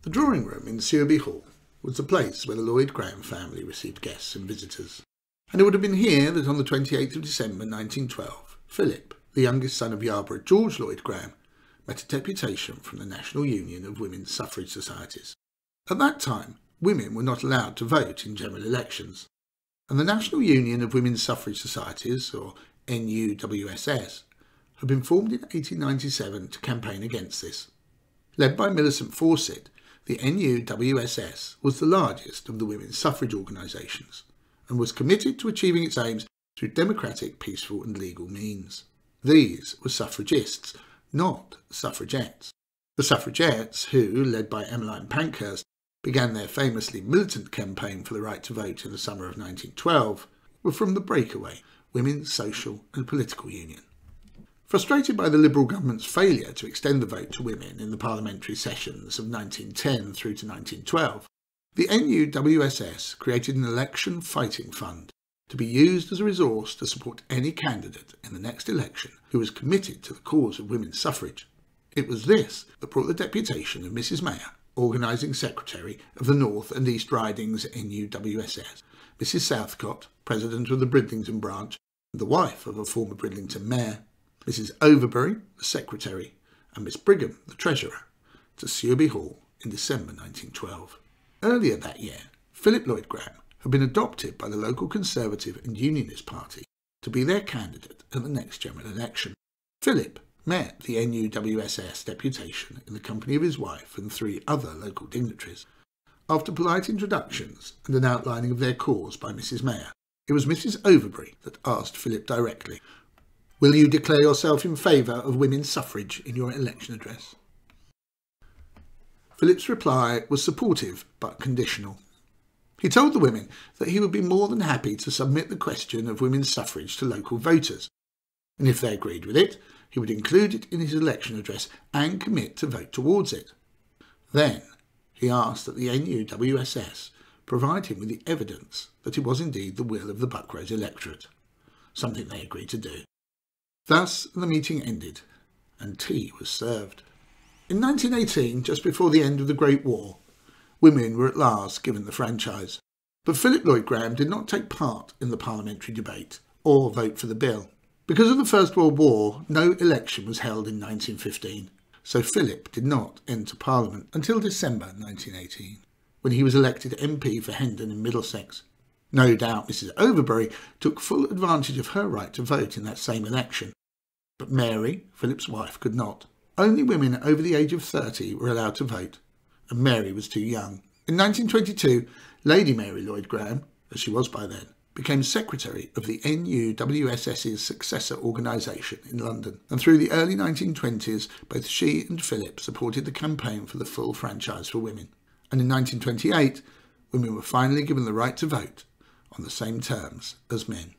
The drawing room in Sewerby Hall was the place where the Lloyd Greame family received guests and visitors, and it would have been here that on the 28th of December 1912, Philip, the youngest son of Yarborough George Lloyd Greame, met a deputation from the National Union of Women's Suffrage Societies. At that time, women were not allowed to vote in general elections, and the National Union of Women's Suffrage Societies, or NUWSS, had been formed in 1897 to campaign against this. Led by Millicent Fawcett, the NUWSS was the largest of the women's suffrage organisations and was committed to achieving its aims through democratic, peaceful and legal means. These were Suffragists, not Suffragettes. The Suffragettes, who, led by Emeline Pankhurst, began their famously militant campaign for the right to vote in the summer of 1912, were from the Breakaway, Women's Social and Political Union. Frustrated by the Liberal government's failure to extend the vote to women in the parliamentary sessions of 1910 through to 1912, the NUWSS created an election fighting fund to be used as a resource to support any candidate in the next election who was committed to the cause of women's suffrage. It was this that brought the deputation of Mrs. Mayor, organising secretary of the North and East Ridings NUWSS, Mrs. Southcott, president of the Bridlington branch, and the wife of a former Bridlington mayor, Mrs. Overbury, the secretary, and Miss Brigham, the treasurer, to Suffrage Hall in December 1912. Earlier that year, Philip Lloyd Greame had been adopted by the local Conservative and Unionist Party to be their candidate at the next general election. Philip met the NUWSS deputation in the company of his wife and 3 other local dignitaries. After polite introductions and an outlining of their cause by Mrs. Mayor, it was Mrs. Overbury that asked Philip directly, "Will you declare yourself in favour of women's suffrage in your election address?" Philip's reply was supportive but conditional. He told the women that he would be more than happy to submit the question of women's suffrage to local voters, and if they agreed with it, he would include it in his election address and commit to vote towards it. Then he asked that the NUWSS provide him with the evidence that it was indeed the will of the Buckrose electorate, something they agreed to do. Thus the meeting ended, and tea was served. In 1918, just before the end of the Great War, women were at last given the franchise. But Philip Lloyd Greame did not take part in the parliamentary debate or vote for the bill. Because of the First World War, no election was held in 1915, so Philip did not enter Parliament until December 1918, when he was elected MP for Hendon in Middlesex. No doubt Mrs. Overbury took full advantage of her right to vote in that same election, but Mary, Philip's wife, could not. Only women over the age of 30 were allowed to vote, and Mary was too young. In 1922, Lady Mary Lloyd Greame, as she was by then, became secretary of the NUWSS's successor organisation in London, and through the early 1920s both she and Philip supported the campaign for the full franchise for women. And in 1928, women were finally given the right to vote on the same terms as men.